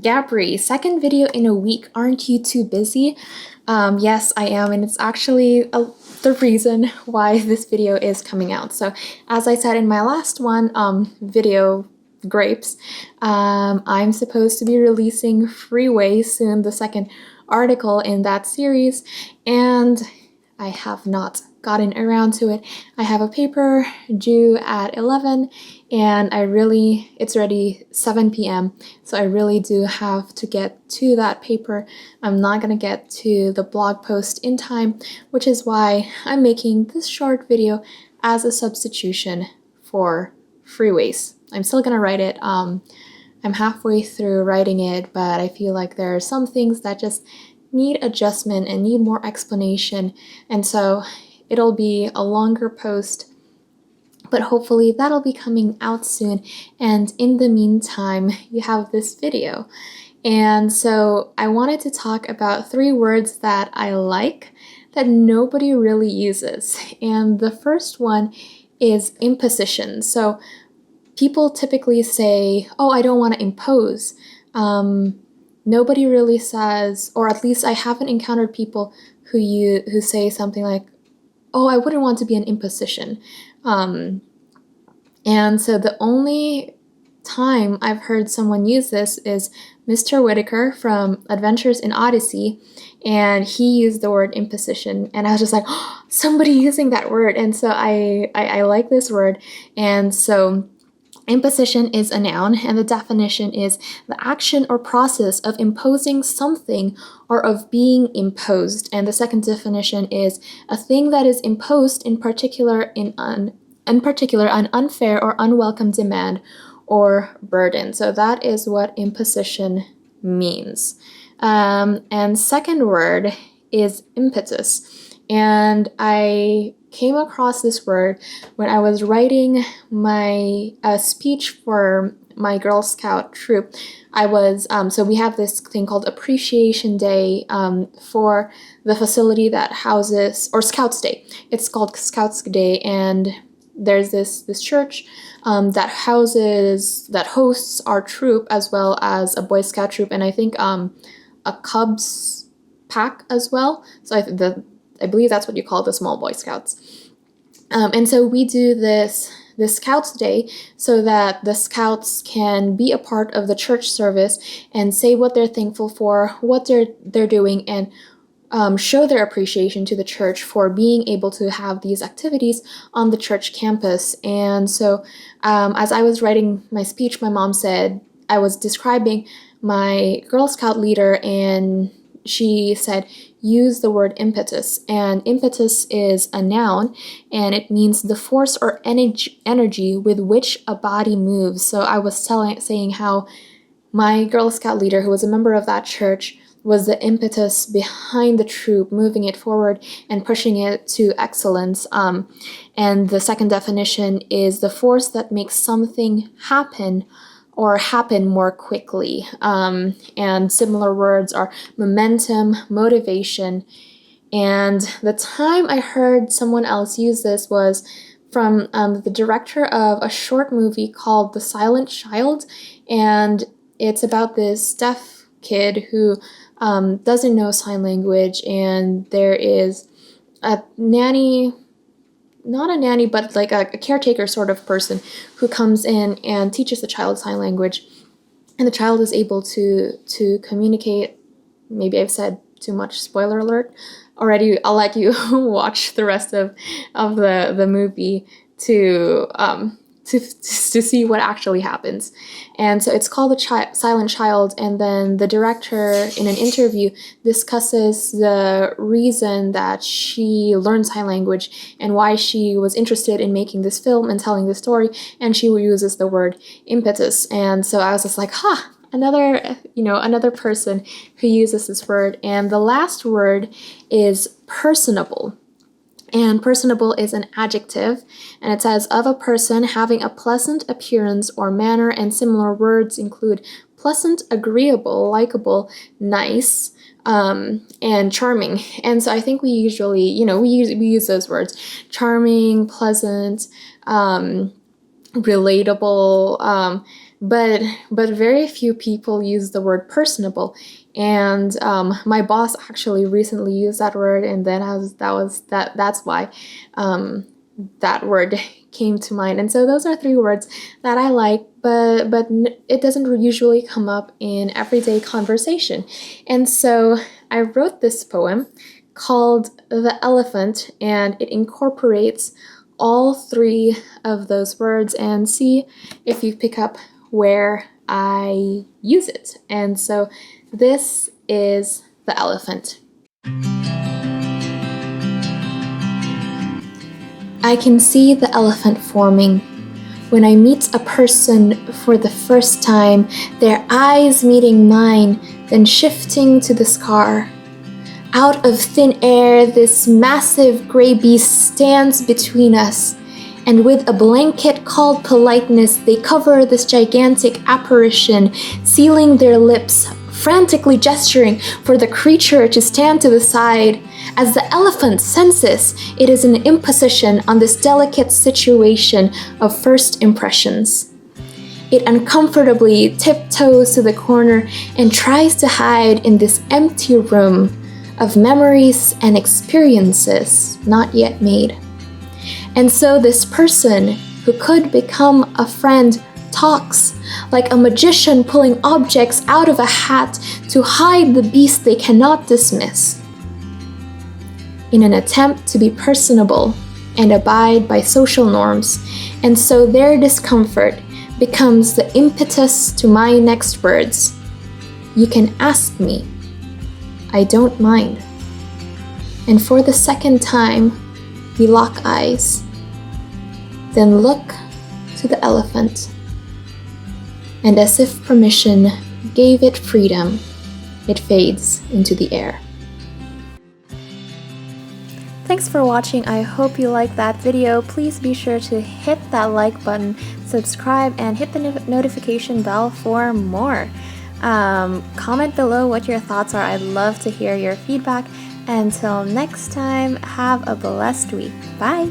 Gabri, second video in a week. Aren't you too busy? Yes, I am, and it's actually the reason why this video is coming out. So, as I said in my last one, video grapes, I'm supposed to be releasing Freeway soon, the second article in that series, and I have not gotten around to it. I have a paper due at 11 and it's already 7 p.m. So I really do have to get to that paper. I'm not gonna get to the blog post in time, which is why I'm making this short video as a substitution for Freeways. I'm still gonna write it. I'm halfway through writing it, but I feel like there are some things that just need adjustment and need more explanation, and so it'll be a longer post, but hopefully that'll be coming out soon. And in the meantime, you have this video. And so I wanted to talk about 3 words that I like that nobody really uses. And the first one is imposition. So people typically say, oh, I don't want to impose. Nobody really says, or at least I haven't encountered people who say something like, oh, I wouldn't want to be an imposition. And so the only time I've heard someone use this is Mr. Whitaker from Adventures in Odyssey, and he used the word imposition, and I was just like, oh, somebody using that word. And so I like this word. And so imposition is a noun, and the definition is the action or process of imposing something or of being imposed. And the second definition is a thing that is imposed in particular an unfair or unwelcome demand or burden. So that is what imposition means. And second word is impetus. And I came across this word when I was writing my speech for my Girl Scout troop. I was, so we have this thing called Appreciation Day for the facility that houses, or Scouts Day. It's called Scouts Day, and there's this church that hosts our troop as well as a Boy Scout troop, and I think a Cubs pack as well. So I believe that's what you call the small Boy Scouts. And so we do this Scouts Day so that the Scouts can be a part of the church service and say what they're thankful for, what they're doing, and show their appreciation to the church for being able to have these activities on the church campus. And so as I was writing my speech, my mom said, I was describing my Girl Scout leader, and she said, use the word impetus. And impetus is a noun, and it means the force or energy with which a body moves. So I was saying how my Girl Scout leader, who was a member of that church, was the impetus behind the troop, moving it forward and pushing it to excellence. And the second definition is the force that makes something happen or happen more quickly. And similar words are momentum, motivation. And the time I heard someone else use this was from the director of a short movie called The Silent Child. And it's about this deaf kid who doesn't know sign language, and there is a nanny, not a nanny, but like a caretaker sort of person who comes in and teaches the child sign language, and the child is able to communicate. Maybe I've said too much, spoiler alert already. I'll let you watch the rest of the movie to see what actually happens. And so it's called The Silent Child, and then the director in an interview discusses the reason that she learned sign language and why she was interested in making this film and telling this story, and she uses the word impetus. And so I was just like, another person who uses this word. And the last word is personable. And personable is an adjective, and it says, of a person having a pleasant appearance or manner, and similar words include pleasant, agreeable, likable, nice, and charming. And so I think we usually, we use those words: charming, pleasant, relatable, but very few people use the word personable. And my boss actually recently used that word, and then that's why that word came to mind. And so those are three words that I like, but it doesn't usually come up in everyday conversation. And so I wrote this poem called The Elephant, and it incorporates all three of those words, and see if you pick up where I use it. And so this is The Elephant. I can see the elephant forming. When I meet a person for the first time, their eyes meeting mine, then shifting to the scar. Out of thin air, this massive gray beast stands between us, and with a blanket called politeness, they cover this gigantic apparition, sealing their lips, frantically gesturing for the creature to stand to the side. As the elephant senses, it is an imposition on this delicate situation of first impressions. It uncomfortably tiptoes to the corner and tries to hide in this empty room of memories and experiences not yet made. And so this person who could become a friend talks like a magician pulling objects out of a hat to hide the beast they cannot dismiss, in an attempt to be personable and abide by social norms. And so their discomfort becomes the impetus to my next words. You can ask me. I don't mind. And for the second time, we lock eyes, then look to the elephant. And as if permission gave it freedom, it fades into the air. Thanks for watching. I hope you liked that video. Please be sure to hit that like button, subscribe, and hit the notification bell for more. Comment below what your thoughts are. I'd love to hear your feedback. Until next time, have a blessed week. Bye!